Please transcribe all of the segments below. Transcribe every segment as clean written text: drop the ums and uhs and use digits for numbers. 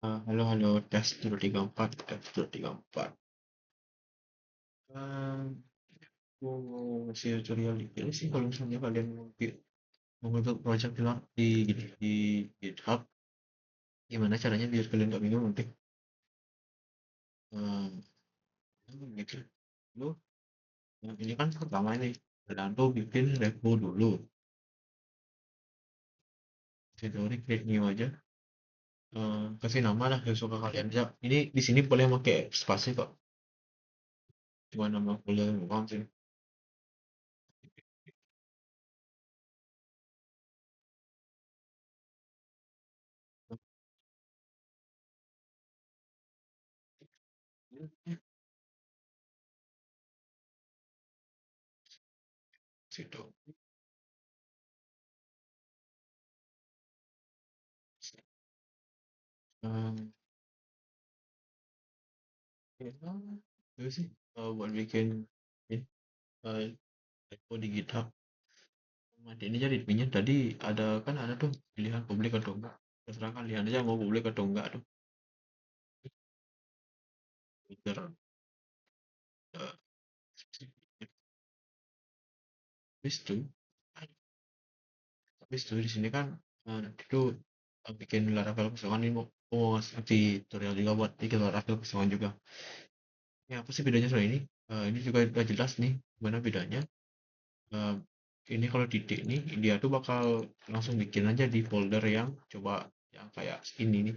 Halo, halo, tes 1, 2, 3, 4, tes 1, 2, 3, 4. Aku mau ngasih tutorial dikit sih kalau misalnya kalian mau ngebuat project hilang di GitHub, gimana caranya biar kalian nggak bingung nanti. Gitu. Lu, ini kan pertama nih, kalian tuh bikin repo dulu. Teori create new aja. Kasih nama lah yang suka kalian aja. Ini di sini boleh pakai spasi kok. Cuma nama kuliah doang sih. Situ. Um, ya, itu sih buat bikin ini, eh, repo di GitHub. Mati ini jadi adminnya tadi ada tuh pilihan publik atau enggak. Terserah kalian aja mau publik atau enggak tuh. Biar eh, habis tuh, habis tuh di sini kan itu bikin Laravel kosongan ini mau ngasih tutorial juga buat bikin Laravel kosongan juga. Ya apa sih bedanya soal ini? Ini juga udah jelas nih gimana bedanya. Eh, ini kalau titik nih dia tuh bakal langsung bikin aja di folder yang coba yang kayak ini nih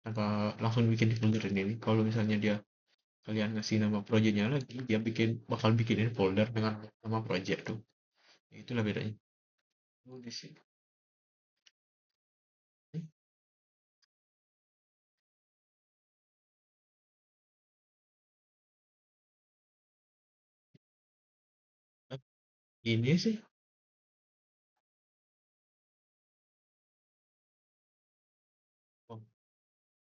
tanpa langsung bikin di folder ini nih. Kalau misalnya dia kalian ngasih nama projectnya lagi dia bakal bikinin folder dengan nama project tuh. Itulah bedanya. Oh, di sini. Eh, ini sih, oh,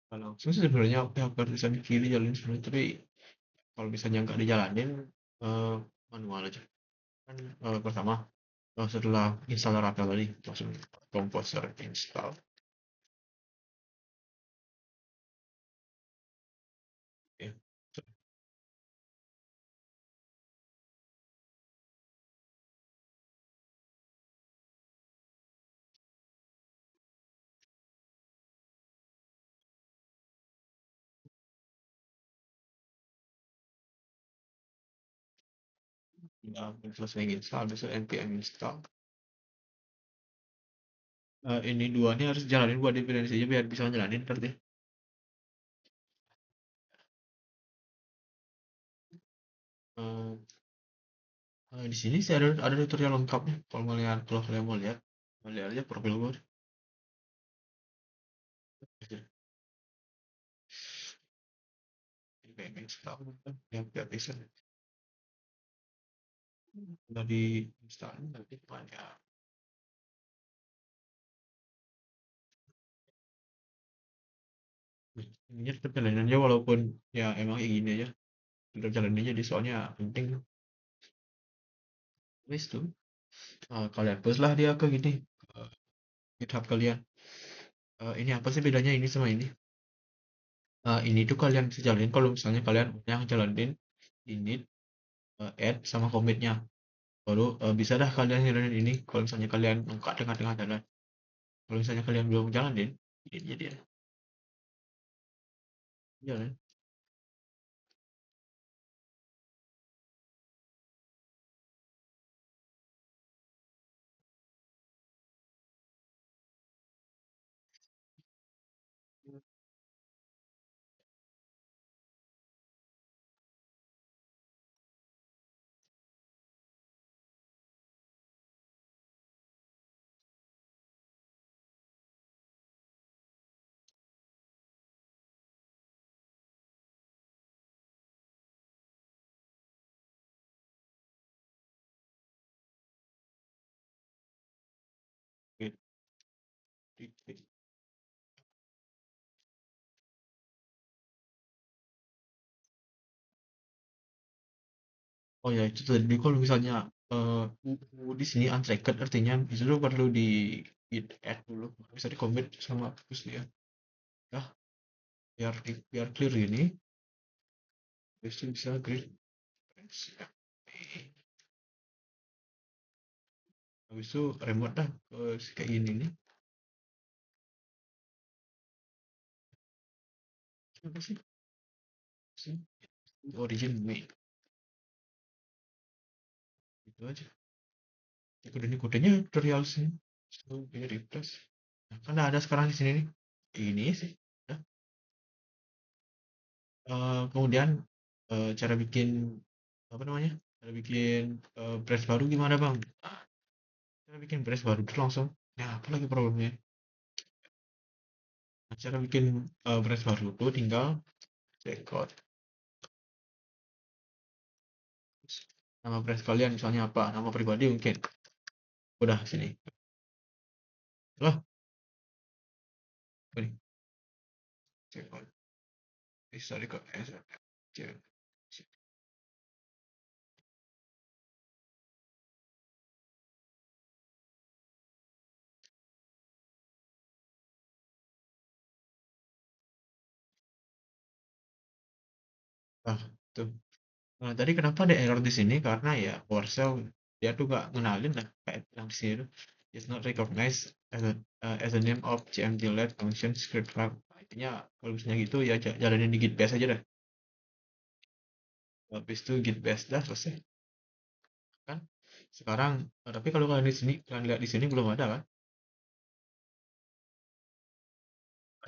kalau langsung sih sebenarnya yang bisa di kiri jalanin sebenarnya, tapi kalau misalnya nggak dijalanin eh, manual aja kan. Pertama, setelah install Laravel tadi langsung composer install ya. Udah selesai install besok npm install. Ini dua ini harus jalanin buat dependensi aja biar bisa jalanin nanti. Eh, di sini sih ada tutorial lengkapnya. Kalau kalian mau lihat, lihat aja profil gue. Kayak install kan, yang nggak bisa udah di install nanti banyak. Ini tetap jalanin aja walaupun ya emang kayak gini aja. Tetap jalanin aja di soalnya penting. Wis tuh, kalian post lah dia ke gini, ke GitHub kalian. Ini apa sih bedanya ini sama ini? Ini tuh kalian bisa jalanin kalau misalnya kalian yang jalanin init, add sama commitnya. Baru bisa dah kalian jalanin ini kalau misalnya kalian nggak tengah-tengah jalan. Kalau misalnya kalian belum jalanin, ini jadi jalan. Oh ya itu tadi kalau misalnya di sini untracked artinya itu tuh perlu di git add dulu bisa di commit sama terus dia. Ya, biar clear gini. Habis itu bisa grid branch. Habis itu remote dah kayak gini nih. Apa sih? Origin main. Itu aja. Kodenya tutorial sih. So, ini refresh. Nah, kan ada sekarang di sini nih. Ini sih. Nah, kemudian cara bikin apa namanya? Cara bikin branch baru gimana bang? Cara bikin branch baru tuh langsung. Nah, apa lagi problemnya? Nah, cara bikin branch baru tuh tinggal record nama branch kalian misalnya apa? Nama pribadi mungkin. Udah sini. Lah, ini. Record. Bisa record. Nah, tuh. Nah, tadi kenapa ada error di sini? Karena ya PowerShell dia tuh gak ngenalin lah kayak yang di sini tuh. It's not recognized as a name of CMDLet function script file. Nah, intinya kalau misalnya gitu ya jalanin di git bash aja dah. Habis itu git bash dah selesai kan. Sekarang tapi kalau kalian lihat di sini belum ada kan?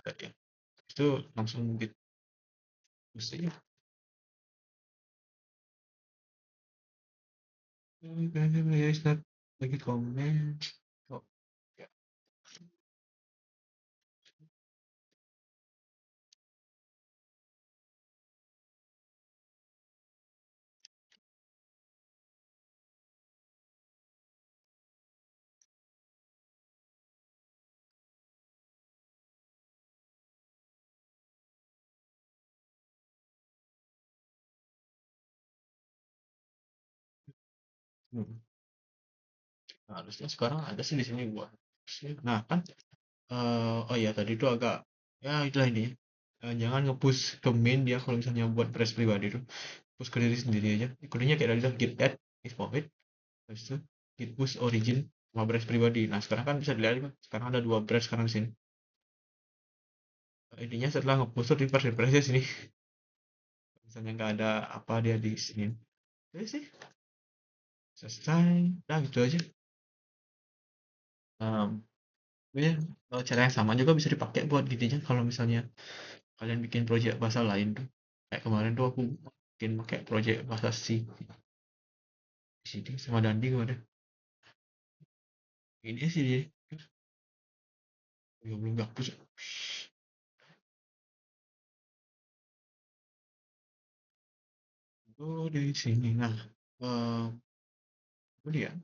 Ada ya. Itu langsung git bash aja. It's not lagi comment. Oh, ya. Hmm. Nah, harusnya sekarang ada sih di sini gua. Nah, kan oh ya tadi itu agak ya itulah ini. Jangan nge-push ke main dia kalau misalnya buat press pribadi tuh. Push ke diri sendiri aja. Kodenya kayak tadi lah git add if commit. Habis itu git push origin sama branch pribadi. Nah, sekarang kan bisa dilihat kan. Sekarang ada dua branch sekarang di sini. Intinya setelah nge-push tuh refresh aja sini. Misalnya nggak ada apa dia di sini. Oke sih. Selesai. Nah, gitu aja. Ya, cara yang sama juga bisa dipakai buat gininya kalau misalnya kalian bikin project bahasa lain tuh. Kayak kemarin tuh aku bikin pakai project bahasa C di sini sama Dandi kemarin. Ini sih dia. Ya, belum dihapus. Oh, di sini. Nah, kemudian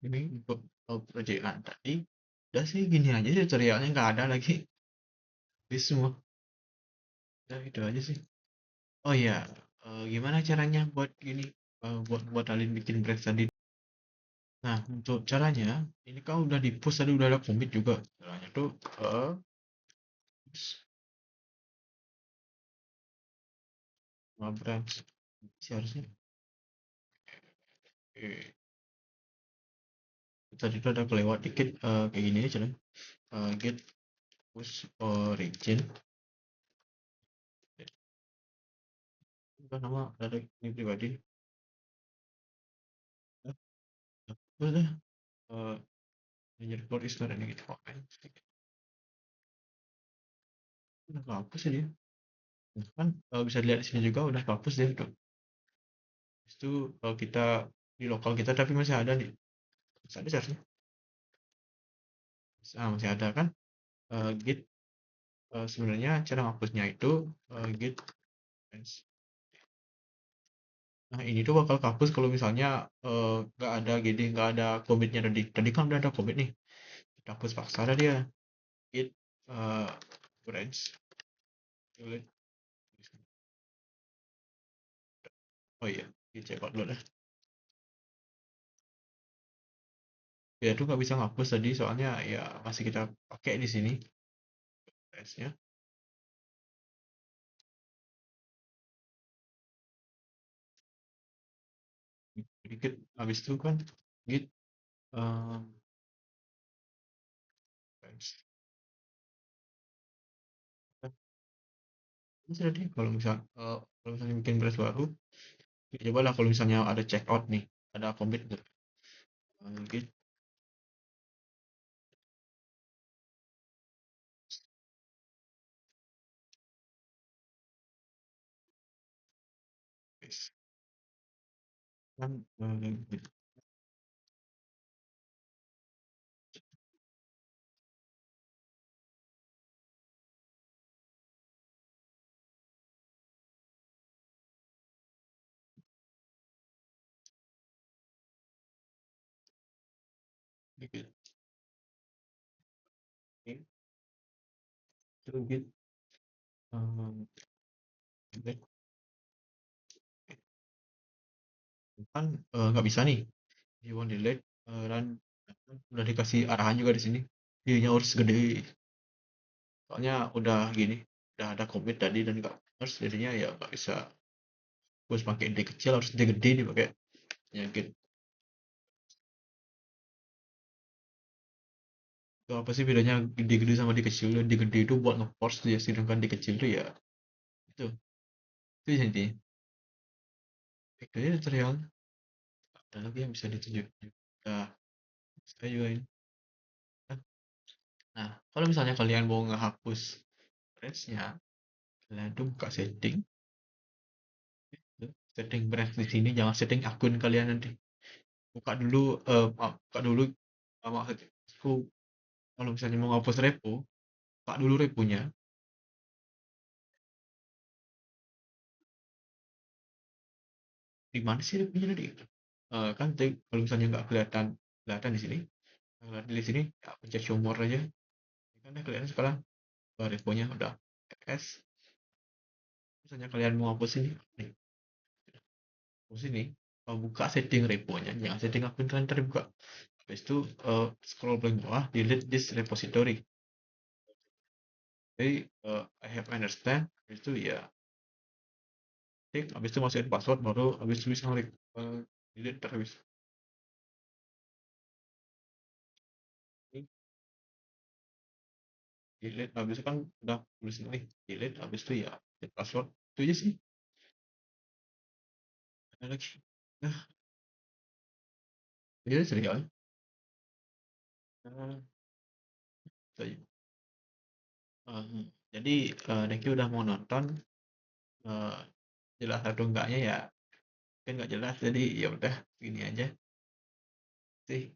ini untuk project tadi udah sih gini aja tutorialnya nggak ada lagi. Habis semua. Udah itu aja sih. Oh iya, gimana caranya buat gini? Buat kalian bikin break tadi. Nah, untuk caranya, ini kan udah di push tadi udah ada commit juga. Caranya tuh branch sih harusnya. Tadi tuh ada kelewat dikit kayak gini aja lah. Get push origin. Apa nama dari ini pribadi? Udah. Uh, report is not any comment. Udah kehapus ya dia. Kan bisa dilihat di sini juga udah kehapus dia tuh. Itu kalau kita di lokal kita tapi masih ada nih. Masih ada seharusnya. Masih ada kan? Git sebenarnya cara menghapusnya itu git nah ini tuh bakal kehapus kalau misalnya nggak ada gini nggak ada commitnya tadi kan udah ada commit nih kita hapus paksa ada dia git branch oh iya dicek out dulu dah ya itu nggak bisa ngapus tadi soalnya ya masih kita pakai di sini branchnya dikit habis itu kan git eee, sudah deh kalau misalnya bikin branch baru, cobalah kalau misalnya ada checkout nih, ada commit gitu, git space kan, git git itu git, delete kan, nggak bisa nih you want delete, run udah dikasih arahan juga di sini, ide harus gede, soalnya udah gini, udah ada commit tadi dan nggak harus jadinya ya nggak bisa, harus pakai ide kecil harus ide gede nih pakai git. Itu apa sih bedanya ide gede sama ide kecil? Ide gede itu buat nge-force dia, sedangkan ide kecil itu ya itu itu intinya. Itu tutorial ada lagi yang bisa ditunjuk. Nah, saya juga ini. Nah, kalau misalnya kalian mau ngehapus branch-nya, kalian tuh buka setting, setting branch di sini, jangan setting akun kalian nanti. Buka dulu, buka dulu, maksudku kalau misalnya mau ngapus repo, buka dulu reponya. Di mana sih reponya tadi? Kan tadi kalau misalnya nggak kelihatan kelihatan di sini, di sini ya pencet show more aja. Kan udah kelihatan sekarang reponya udah es. Misalnya kalian mau hapus ini, nih, hapus ini, buka setting reponya, jangan setting akun kalian terbuka. Habis itu scroll paling bawah, delete this repository. Jadi I have understand, habis itu ya, habis itu masukin password, baru habis itu bisa ngelik delete terus. Delete, habis itu kan udah tulis nih, delete, habis itu ya password, itu aja sih. Ada lagi. Nah, jadi serius. Nah, itu aja. Jadi thank you udah mau nonton. Eh, Jelas atau enggaknya ya kan nggak jelas, jadi ya udah gini aja sih.